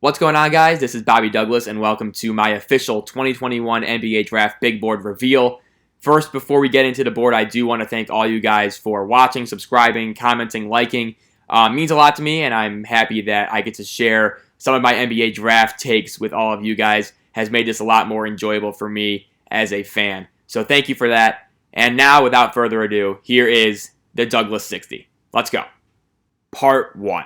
What's going on, guys? This is Bobby Douglas, and welcome to my official 2021 NBA Draft Big Board reveal. First, before we get into the board, I do want to thank all you guys for watching, subscribing, commenting, liking. It means a lot to me, and I'm happy that I get to share some of my NBA draft takes with all of you guys. Has made this a lot more enjoyable for me as a fan. So thank you for that. And now, without further ado, here is the Douglas 60. Let's go. Part 1.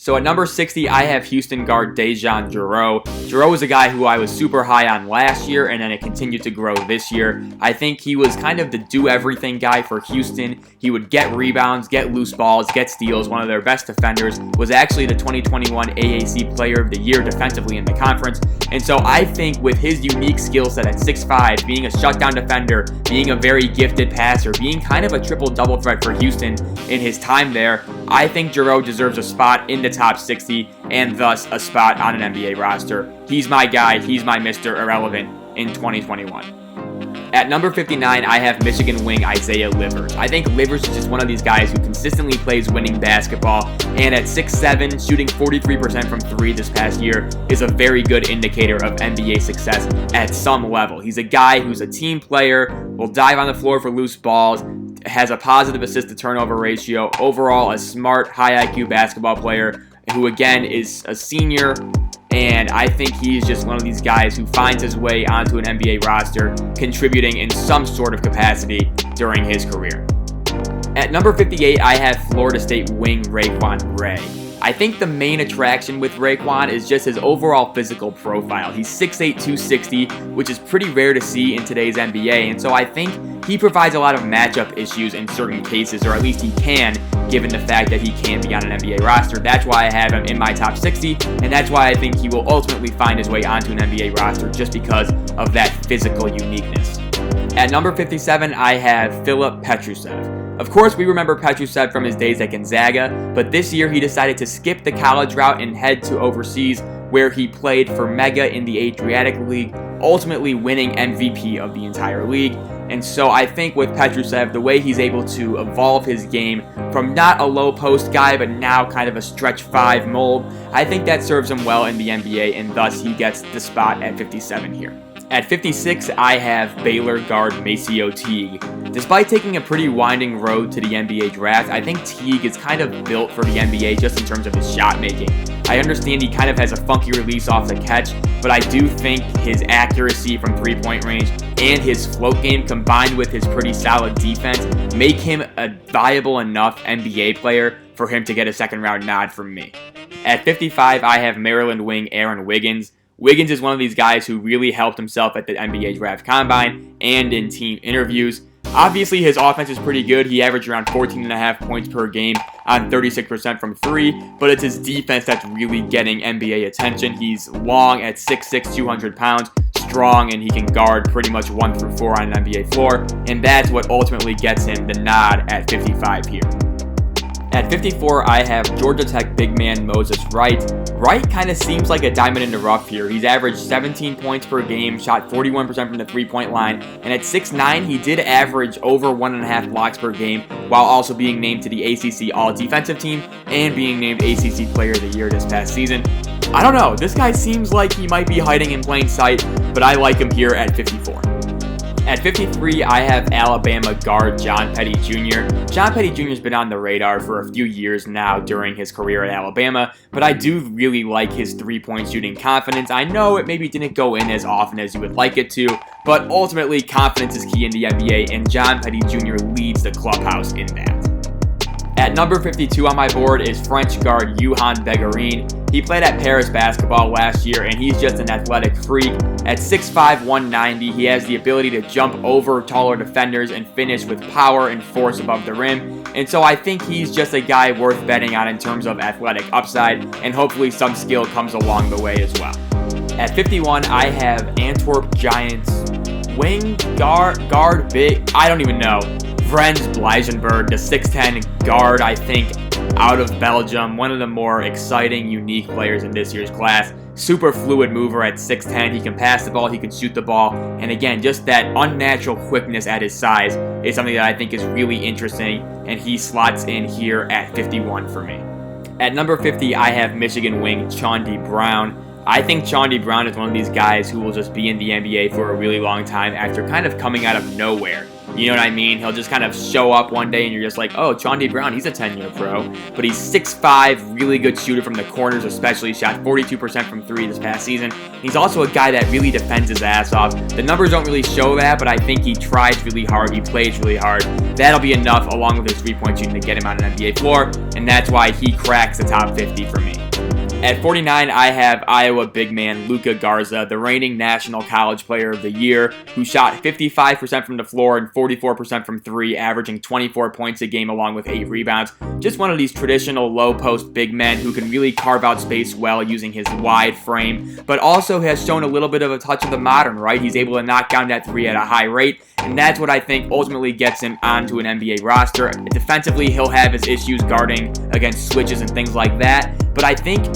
So at number 60, I have Houston guard DEJON JARREAU. JARREAU is a guy who I was super high on last year, and then it continued to grow this year. I think he was kind of the do-everything guy for Houston. He would get rebounds, get loose balls, get steals. One of their best defenders, was actually the 2021 AAC Player of the Year defensively in the conference. And so I think with his unique skill set at 6'5", being a shutdown defender, being a very gifted passer, being kind of a triple-double threat for Houston in his time there, I think JARREAU deserves a spot in the top 60 and thus a spot on an NBA roster. He's my guy. He's my Mr. Irrelevant in 2021. At number 59, I have Michigan wing Isaiah Livers. I think Livers is just one of these guys who consistently plays winning basketball, and at 6'7", shooting 43% from 3 this past year is a very good indicator of NBA success at some level. He's a guy who's a team player, will dive on the floor for loose balls, has a positive assist-to-turnover ratio, overall a smart, high IQ basketball player who, again, is a senior, and I think he's just one of these guys who finds his way onto an NBA roster, contributing in some sort of capacity during his career. At number 58, I have Florida State wing RaiQUAN GRAY. I think the main attraction with RaiQUAN is just his overall physical profile. He's 6'8", 260, which is pretty rare to see in today's NBA, and so I think he provides a lot of matchup issues in certain cases, or at least he can, given the fact that he can be on an NBA roster. That's why I have him in my top 60, and that's why I think he will ultimately find his way onto an NBA roster just because of that physical uniqueness. At number 57, I have FILIP PETRUSEV. Of course, we remember PETRUSEV from his days at Gonzaga, but this year he decided to skip the college route and head to overseas, where he played for Mega in the Adriatic League, ultimately winning MVP of the entire league. And so I think with PETRUSEV, the way he's able to evolve his game from not a low post guy, but now kind of a stretch 5 mold, I think that serves him well in the NBA, and thus he gets the spot at 57 here. At 56, I have Baylor guard MACIO Teague. Despite taking a pretty winding road to the NBA draft, I think Teague is kind of built for the NBA just in terms of his shot making. I understand he kind of has a funky release off the catch, but I do think his accuracy from three-point range and his float game combined with his pretty solid defense make him a viable enough NBA player for him to get a second-round nod from me. At 55, I have Maryland wing Aaron Wiggins. Wiggins is one of these guys who really helped himself at the NBA Draft Combine and in team interviews. Obviously, his offense is pretty good. He averaged around 14.5 points per game on 36% from 3, but it's his defense that's really getting NBA attention. He's long at 6'6", 200 pounds, strong, and he can guard pretty much 1 through 4 on an NBA floor, and that's what ultimately gets him the nod at 55 here. At 54, I have Georgia Tech big man Moses Wright. Wright kind of seems like a diamond in the rough here. He's averaged 17 points per game, shot 41% from the three-point line, and at 6'9", he did average over 1.5 blocks per game, while also being named to the ACC All-Defensive Team and being named ACC Player of the Year this past season. I don't know, this guy seems like he might be hiding in plain sight, but I like him here at 54. At 53, I have Alabama guard John Petty Jr. John Petty Jr. has been on the radar for a few years now during his career at Alabama, but I do really like his three-point shooting confidence. I know it maybe didn't go in as often as you would like it to, but ultimately confidence is key in the NBA, and John Petty Jr. leads the clubhouse in that. At number 52 on my board is French guard JUHANN. He played at Paris basketball last year, and he's just an athletic freak. At 6'5", 190, he has the ability to jump over taller defenders and finish with power and force above the rim. And so I think he's just a guy worth betting on in terms of athletic upside, and hopefully some skill comes along the way as well. At 51, I have Antwerp Giants wing guard big, I don't even know. VRENZ BLEIJENBERGH, the 6'10 guard, I think, out of Belgium. One of the more exciting, unique players in this year's class. Super fluid mover at 6'10". He can pass the ball, he can shoot the ball. And again, just that unnatural quickness at his size is something that I think is really interesting. And he slots in here at 51 for me. At number 50, I have Michigan wing Chaundee Brown. I think Chaundee Brown is one of these guys who will just be in the NBA for a really long time after kind of coming out of nowhere. You know what I mean? He'll just kind of show up one day and you're just like, oh, Chaundee Brown, he's a 10-year pro. But he's 6'5", really good shooter from the corners especially, shot 42% from 3 this past season. He's also a guy that really defends his ass off. The numbers don't really show that, but I think he tries really hard, he plays really hard. That'll be enough along with his three-point shooting to get him on an NBA floor, and that's why he cracks the top 50 for me. At 49, I have Iowa big man LUKA Garza, the reigning National College Player of the Year, who shot 55% from the floor and 44% from 3, averaging 24 points a game along with 8 rebounds. Just one of these traditional low-post big men who can really carve out space well using his wide frame, but also has shown a little bit of a touch of the modern, right? He's able to knock down that 3 at a high rate, and that's what I think ultimately gets him onto an NBA roster. Defensively, he'll have his issues guarding against switches and things like that, but I think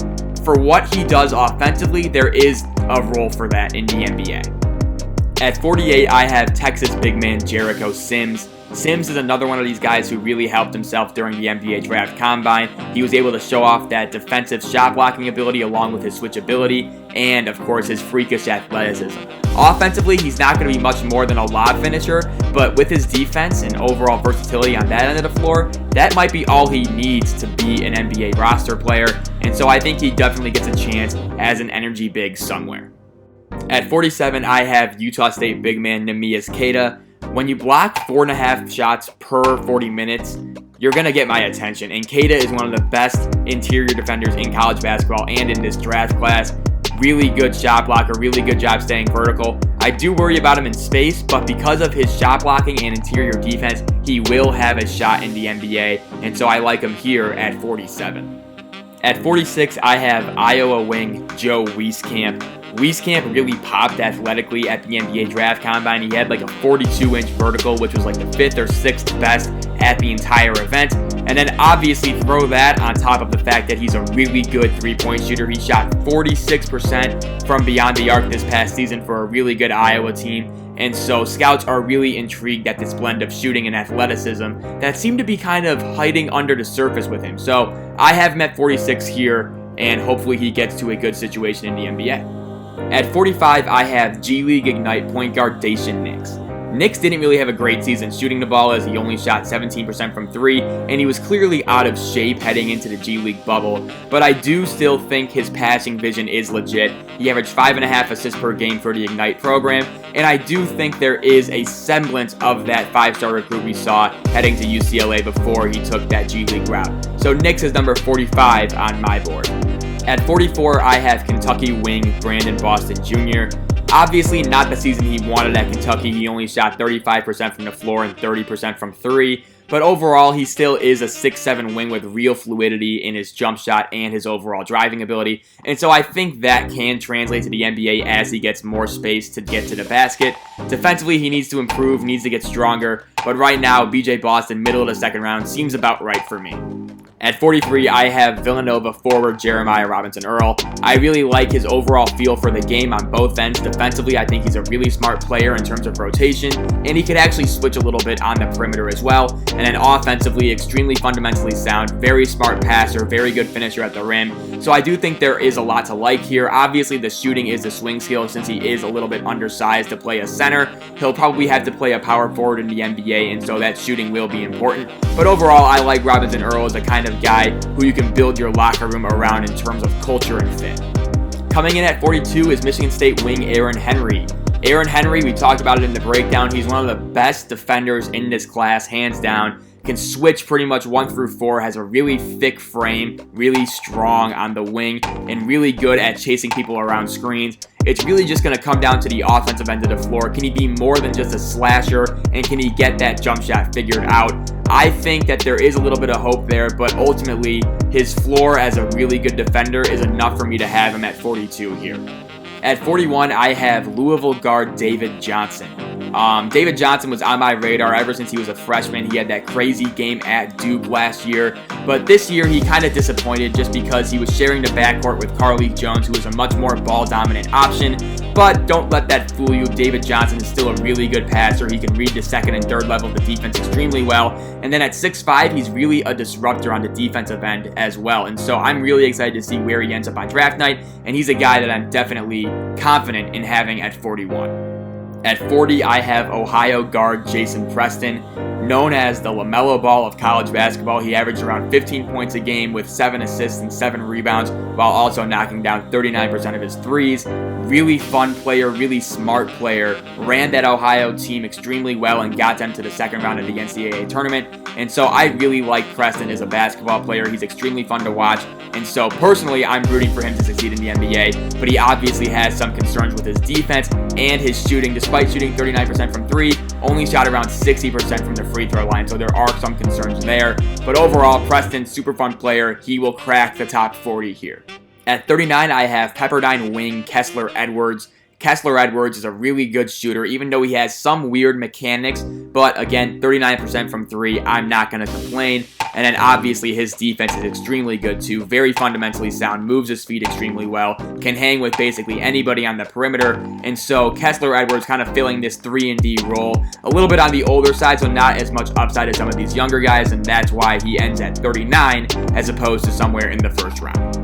for what he does offensively, there is a role for that in the NBA. At 48, I have Texas big man Jericho Sims. Sims is another one of these guys who really helped himself during the NBA Draft Combine. He was able to show off that defensive shot blocking ability along with his switchability and, of course, his freakish athleticism. Offensively, he's not going to be much more than a lob finisher, but with his defense and overall versatility on that end of the floor, that might be all he needs to be an NBA roster player, and so I think he definitely gets a chance as an energy big somewhere. At 47, I have Utah State big man NEEMIAS QUETA. When you block 4.5 shots per 40 minutes, you're going to get my attention. And QUETA is one of the best interior defenders in college basketball and in this draft class. Really good shot blocker, really good job staying vertical. I do worry about him in space, but because of his shot blocking and interior defense, he will have a shot in the NBA. And so I like him here at 47. At 46, I have Iowa wing Joe Wieskamp. Wieskamp really popped athletically at the NBA Draft Combine. He had like a 42-inch vertical, which was like the 5th or 6th best at the entire event. And then obviously throw that on top of the fact that he's a really good three-point shooter. He shot 46% from beyond the arc this past season for a really good Iowa team. And so scouts are really intrigued at this blend of shooting and athleticism that seemed to be kind of hiding under the surface with him. So I have him at 46 here, and hopefully he gets to a good situation in the NBA. At 45, I have G League Ignite point guard Daishen Nix. Nix didn't really have a great season shooting the ball as he only shot 17% from 3, and he was clearly out of shape heading into the G League bubble, but I do still think his passing vision is legit. He averaged 5.5 assists per game for the Ignite program, and I do think there is a semblance of that 5-star recruit we saw heading to UCLA before he took that G League route. So Nix is number 45 on my board. At 44, I have Kentucky wing Brandon Boston Jr. Obviously not the season he wanted at Kentucky. He only shot 35% from the floor and 30% from 3. But overall, he still is a 6'7" wing with real fluidity in his jump shot and his overall driving ability. And so I think that can translate to the NBA as he gets more space to get to the basket. Defensively, he needs to improve, needs to get stronger. But right now, BJ Boston, middle of the second round, seems about right for me. At 43, I have Villanova forward Jeremiah Robinson-Earl. I really like his overall feel for the game on both ends. Defensively, I think he's a really smart player in terms of rotation, and he could actually switch a little bit on the perimeter as well. And then offensively, extremely fundamentally sound, very smart passer, very good finisher at the rim. So I do think there is a lot to like here. Obviously, the shooting is the swing skill since he is a little bit undersized to play a center. He'll probably have to play a power forward in the NBA, and so that shooting will be important. But overall, I like Robinson-Earl as a kind of guy who you can build your locker room around in terms of culture and fit. Coming in at 42 is Michigan State wing Aaron Henry. Aaron Henry, we talked about it in the breakdown. He's one of the best defenders in this class, hands down. Can switch pretty much 1 through 4, has a really thick frame, really strong on the wing, and really good at chasing people around screens. It's really just going to come down to the offensive end of the floor. Can he be more than just a slasher, and can he get that jump shot figured out? I think that there is a little bit of hope there, but ultimately, his floor as a really good defender is enough for me to have him at 42 here. At 41, I have Louisville guard David Johnson. David Johnson was on my radar ever since he was a freshman. He had that crazy game at Duke last year, but this year he kind of disappointed just because he was sharing the backcourt with Carlik Jones, who was a much more ball-dominant option. but don't let that fool you. David Johnson is still a really good passer. He can read the second and third level of the defense extremely well. And then at 6'5", he's really a disruptor on the defensive end as well. And so I'm really excited to see where he ends up on draft night. And he's a guy that I'm definitely confident in having at 41. At 40, I have Ohio guard Jason Preston. Known as the LaMelo Ball of college basketball, he averaged around 15 points a game with 7 assists and 7 rebounds, while also knocking down 39% of his threes. Really fun player, really smart player, ran that Ohio team extremely well and got them to the second round of the NCAA tournament. And so I really like Preston as a basketball player. He's extremely fun to watch. And so personally, I'm rooting for him to succeed in the NBA, but he obviously has some concerns with his defense and his shooting. Despite shooting 39% from 3, only shot around 60% from the free throw line, so there are some concerns there. But overall, Preston, super fun player. He will crack the top 40 here. At 39, I have Pepperdine wing Kessler Edwards. Kessler Edwards is a really good shooter, even though he has some weird mechanics. But again, 39% from 3, I'm not going to complain. And then obviously his defense is extremely good too. Very fundamentally sound, moves his feet extremely well, can hang with basically anybody on the perimeter. And so Kessler Edwards kind of filling this 3-and-D role. A little bit on the older side, so not as much upside as some of these younger guys. And that's why he ends at 39 as opposed to somewhere in the first round.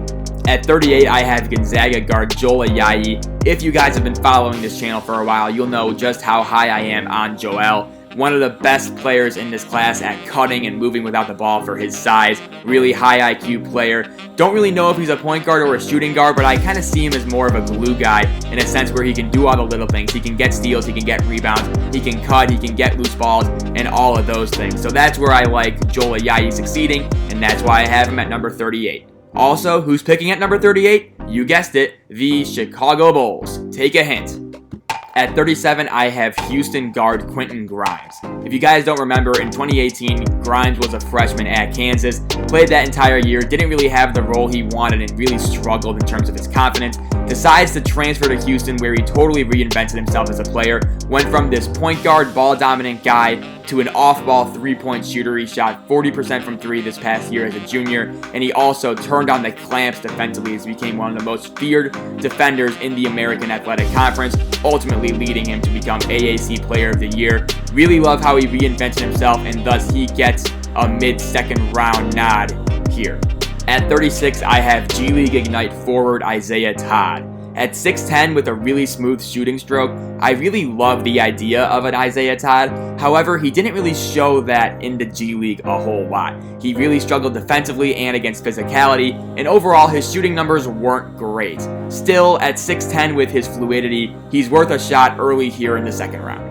At 38, I have Gonzaga guard Joel Ayayi. If you guys have been following this channel for a while, you'll know just how high I am on Joel. One of the best players in this class at cutting and moving without the ball for his size. Really high IQ player. Don't really know if he's a point guard or a shooting guard, but I kind of see him as more of a glue guy in a sense where he can do all the little things. He can get steals, he can get rebounds, he can cut, he can get loose balls, and all of those things. So that's where I like Joel Ayayi succeeding, and that's why I have him at number 38. Also, who's picking at number 38? You guessed it, the Chicago Bulls. Take a hint. At 37, I have Houston guard Quentin Grimes. If you guys don't remember, in 2018, Grimes was a freshman at Kansas, played that entire year, didn't really have the role he wanted and really struggled in terms of his confidence. Decides to transfer to Houston, where he totally reinvented himself as a player. Went from this point guard, ball-dominant guy to an off-ball three-point shooter. He shot 40% from 3 this past year as a junior, and he also turned on the clamps defensively as he became one of the most feared defenders in the American Athletic Conference, ultimately leading him to become AAC Player of the Year. Really love how he reinvented himself, and thus he gets a mid-second round nod here. At 36, I have G League Ignite forward Isaiah Todd. At 6'10" with a really smooth shooting stroke, I really love the idea of an Isaiah Todd. However, he didn't really show that in the G League a whole lot. He really struggled defensively and against physicality, and overall his shooting numbers weren't great. Still, at 6'10" with his fluidity, he's worth a shot early here in the second round.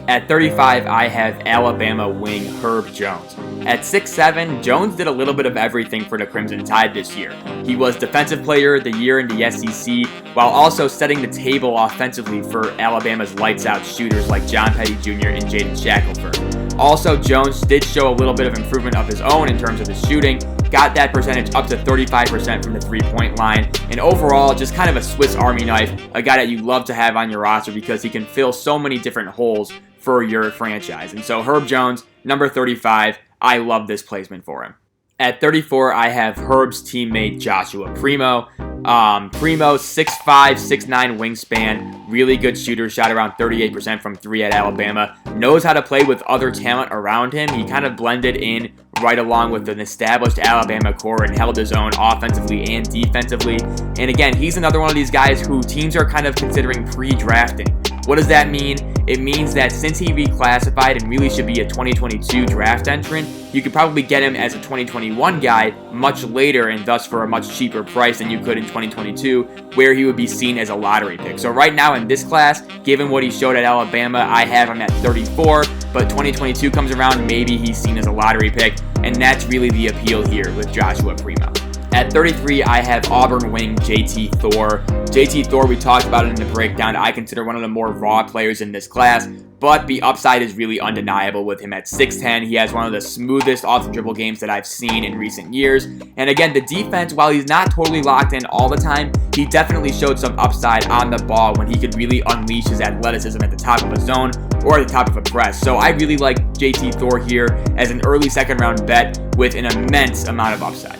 At 35, I have Alabama wing Herb Jones. At 6'7", Jones did a little bit of everything for the Crimson Tide this year. He was Defensive Player of the Year in the SEC, while also setting the table offensively for Alabama's lights-out shooters like John Petty Jr. and Jaden Shackelford. Also, Jones did show a little bit of improvement of his own in terms of his shooting, got that percentage up to 35% from the three-point line, and overall, just kind of a Swiss Army knife, a guy that you love to have on your roster because he can fill so many different holes for your franchise. And so Herb Jones, number 35, I love this placement for him. At 34, I have Herb's teammate Joshua Primo. Primo, 6'5", 6'9" wingspan, really good shooter, shot around 38% from 3 at Alabama, knows how to play with other talent around him. He kind of blended in right along with an established Alabama core and held his own offensively and defensively. And again, he's another one of these guys who teams are kind of considering pre-drafting. What does that mean? It means that since he reclassified and really should be a 2022 draft entrant, you could probably get him as a 2021 guy much later and thus for a much cheaper price than you could in 2022, where he would be seen as a lottery pick. So right now in this class, given what he showed at Alabama, I have him at 34, but 2022 comes around, maybe he's seen as a lottery pick, and that's really the appeal here with Joshua Primo. At 33, I have Auburn wing JT Thor. JT Thor, we talked about it in the breakdown. I consider one of the more raw players in this class, but the upside is really undeniable with him at 6'10". He has one of the smoothest off-the-dribble games that I've seen in recent years. And again, the defense, while he's not totally locked in all the time, he definitely showed some upside on the ball when he could really unleash his athleticism at the top of a zone or at the top of a press. So I really like JT Thor here as an early second-round bet with an immense amount of upside.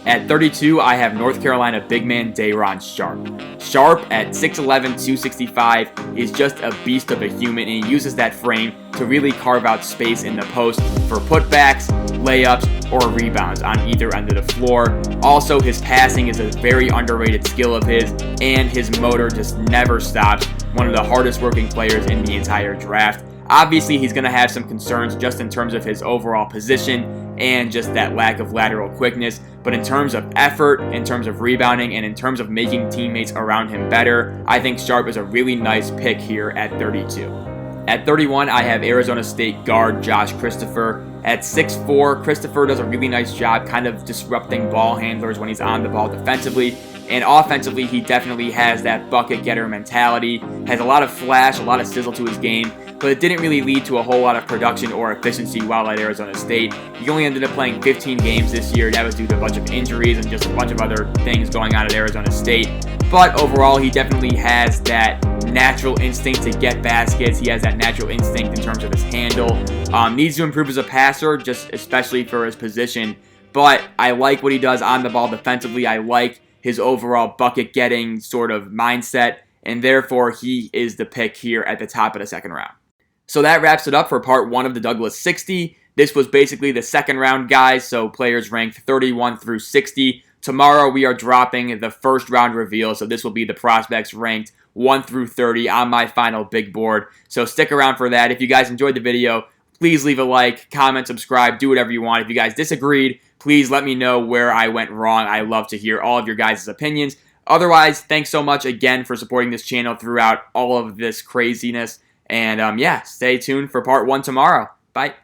At 32, I have North Carolina big man Day'Ron Sharpe. Sharpe at 6'11", 265 is just a beast of a human, and he uses that frame to really carve out space in the post for putbacks, layups, or rebounds on either end of the floor. Also, his passing is a very underrated skill of his, and his motor just never stops. One of the hardest working players in the entire draft. Obviously, he's going to have some concerns just in terms of his overall position and just that lack of lateral quickness. But in terms of effort, in terms of rebounding, and in terms of making teammates around him better, I think Sharpe is a really nice pick here at 32. At 31, I have Arizona State guard Josh Christopher. At 6'4", Christopher does a really nice job kind of disrupting ball handlers when he's on the ball defensively. And offensively, he definitely has that bucket getter mentality, has a lot of flash, a lot of sizzle to his game, but it didn't really lead to a whole lot of production or efficiency while at Arizona State. He only ended up playing 15 games this year. That was due to a bunch of injuries and just a bunch of other things going on at Arizona State. But overall, he definitely has that natural instinct to get baskets. He has that natural instinct in terms of his handle. Needs to improve as a passer, just especially for his position. But I like what he does on the ball defensively. I like his overall bucket getting sort of mindset, and therefore he is the pick here at the top of the second round. So that wraps it up for part 1 of the Douglas 60. This was basically the second round, guys, so players ranked 31 through 60. Tomorrow we are dropping the first round reveal, so this will be the prospects ranked 1 through 30 on my final big board. So stick around for that. If you guys enjoyed the video, please leave a like, comment, subscribe, do whatever you want. If you guys disagreed, please let me know where I went wrong. I love to hear all of your guys' opinions. Otherwise, thanks so much again for supporting this channel throughout all of this craziness. And yeah, stay tuned for part 1 tomorrow. Bye.